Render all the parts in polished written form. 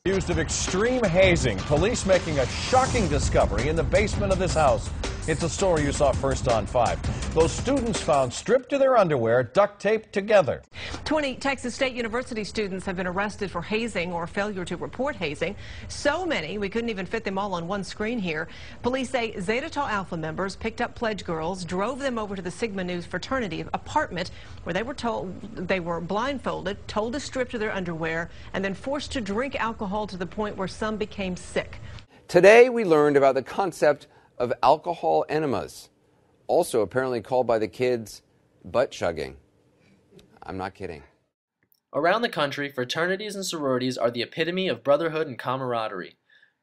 Accused of extreme hazing, police making a shocking discovery in the basement of this house. It's a story you saw first on 5. Those students found stripped to their underwear, duct taped together. 20 Texas State University students have been arrested for hazing or failure to report hazing. So many, we couldn't even fit them all on one screen here. Police say Zeta Tau Alpha members picked up pledge girls, drove them over to the Sigma Nu fraternity apartment where they were blindfolded, told to strip to their underwear, and then forced to drink alcohol to the point where some became sick. Today we learned about the concept of alcohol enemas, also apparently called by the kids butt chugging. I'm not kidding. Around the country, fraternities and sororities are the epitome of brotherhood and camaraderie.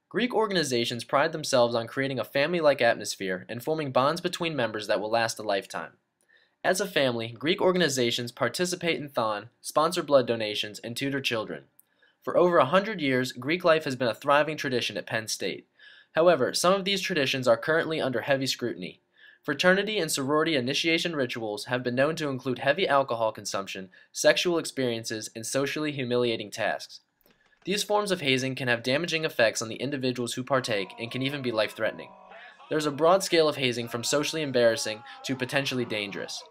Greek organizations pride themselves on creating a family-like atmosphere and forming bonds between members that will last a lifetime. As a family, Greek organizations participate in Thon, sponsor blood donations, and tutor children. For over 100 years, Greek life has been a thriving tradition at Penn State. However, some of these traditions are currently under heavy scrutiny. Fraternity and sorority initiation rituals have been known to include heavy alcohol consumption, sexual experiences, and socially humiliating tasks. These forms of hazing can have damaging effects on the individuals who partake and can even be life-threatening. There's a broad scale of hazing from socially embarrassing to potentially dangerous.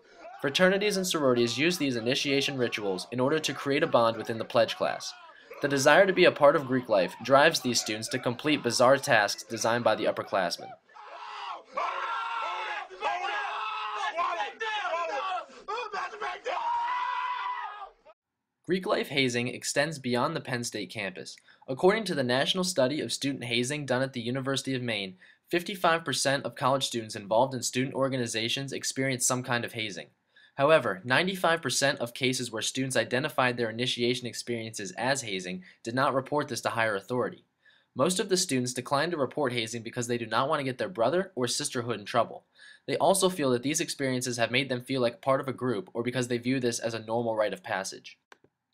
Fraternities and sororities use these initiation rituals in order to create a bond within the pledge class. The desire to be a part of Greek life drives these students to complete bizarre tasks designed by the upperclassmen. Greek life hazing extends beyond the Penn State campus. According to the National Study of Student Hazing done at the University of Maine, 55% of college students involved in student organizations experience some kind of hazing. However, 95% of cases where students identified their initiation experiences as hazing did not report this to higher authority. Most of the students declined to report hazing because they do not want to get their brother or sisterhood in trouble. They also feel that these experiences have made them feel like part of a group or because they view this as a normal rite of passage.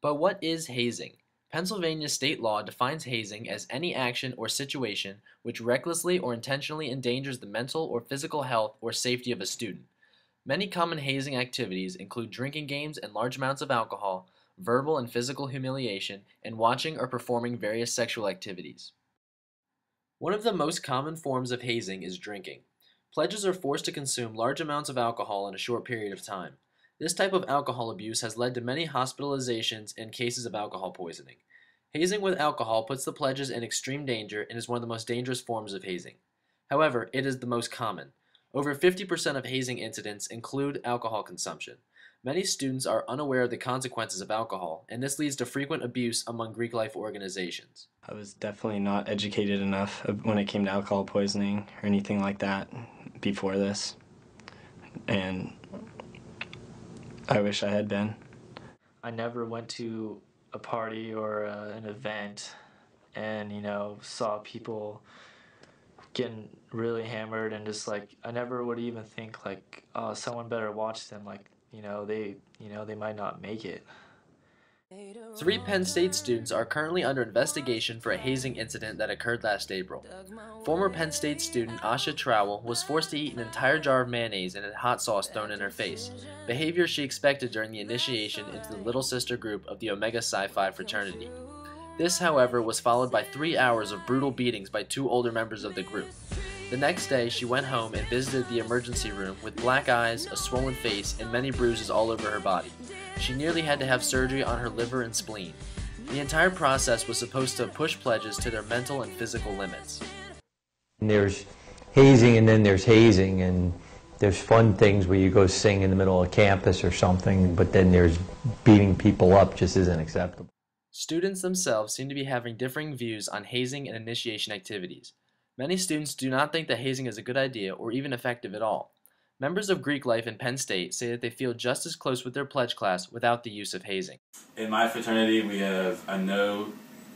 But what is hazing? Pennsylvania state law defines hazing as any action or situation which recklessly or intentionally endangers the mental or physical health or safety of a student. Many common hazing activities include drinking games and large amounts of alcohol, verbal and physical humiliation, and watching or performing various sexual activities. One of the most common forms of hazing is drinking. Pledges are forced to consume large amounts of alcohol in a short period of time. This type of alcohol abuse has led to many hospitalizations and cases of alcohol poisoning. Hazing with alcohol puts the pledges in extreme danger and is one of the most dangerous forms of hazing. However, it is the most common. Over 50% of hazing incidents include alcohol consumption. Many students are unaware of the consequences of alcohol, and this leads to frequent abuse among Greek life organizations. I was definitely not educated enough when it came to alcohol poisoning or anything like that before this, and I wish I had been. I never went to a party or an event and, saw people getting really hammered and just I never would even think oh, someone better watch them, they might not make it. 3 Penn State students are currently under investigation for a hazing incident that occurred last April. Former Penn State student Asha Trowell was forced to eat an entire jar of mayonnaise and had hot sauce thrown in her face, behavior she expected during the initiation into the little sister group of the Omega Psi Phi fraternity. This, however, was followed by 3 hours of brutal beatings by 2 older members of the group. The next day, she went home and visited the emergency room with black eyes, a swollen face, and many bruises all over her body. She nearly had to have surgery on her liver and spleen. The entire process was supposed to push pledges to their mental and physical limits. There's hazing and then there's hazing, and there's fun things where you go sing in the middle of campus or something, but then there's beating people up just isn't acceptable. Students themselves seem to be having differing views on hazing and initiation activities. Many students do not think that hazing is a good idea or even effective at all. Members of Greek life in Penn State say that they feel just as close with their pledge class without the use of hazing. In my fraternity, we have a no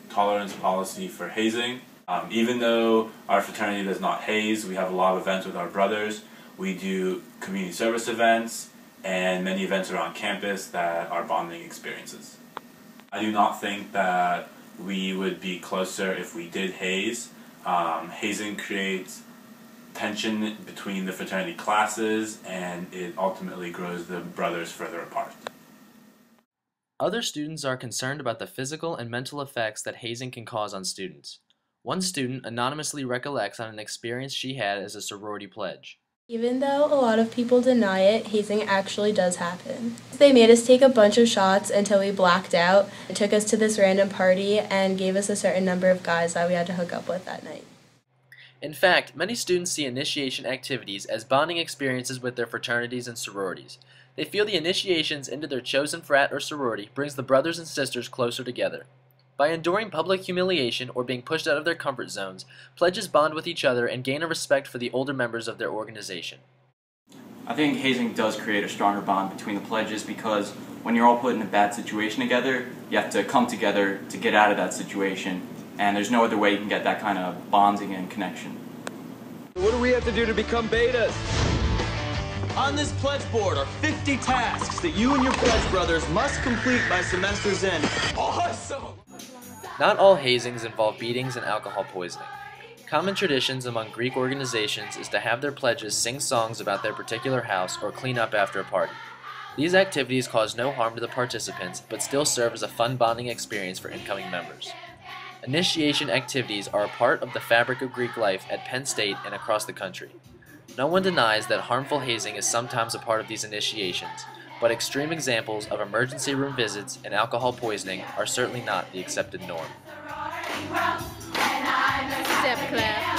tolerance policy for hazing. Even though our fraternity does not haze, we have a lot of events with our brothers. We do community service events and many events around campus that are bonding experiences. I do not think that we would be closer if we did haze. Hazing creates tension between the fraternity classes, and it ultimately grows the brothers further apart. Other students are concerned about the physical and mental effects that hazing can cause on students. One student anonymously recollects on an experience she had as a sorority pledge. Even though a lot of people deny it, hazing actually does happen. They made us take a bunch of shots until we blacked out. It took us to this random party and gave us a certain number of guys that we had to hook up with that night. In fact, many students see initiation activities as bonding experiences with their fraternities and sororities. They feel the initiations into their chosen frat or sorority brings the brothers and sisters closer together. By enduring public humiliation or being pushed out of their comfort zones, pledges bond with each other and gain a respect for the older members of their organization. I think hazing does create a stronger bond between the pledges because when you're all put in a bad situation together, you have to come together to get out of that situation, and there's no other way you can get that kind of bonding and connection. What do we have to do to become betas? On this pledge board are 50 tasks that you and your pledge brothers must complete by semester's end. Awesome! Not all hazings involve beatings and alcohol poisoning. Common traditions among Greek organizations is to have their pledges sing songs about their particular house or clean up after a party. These activities cause no harm to the participants, but still serve as a fun bonding experience for incoming members. Initiation activities are a part of the fabric of Greek life at Penn State and across the country. No one denies that harmful hazing is sometimes a part of these initiations, but extreme examples of emergency room visits and alcohol poisoning are certainly not the accepted norm. Step clap.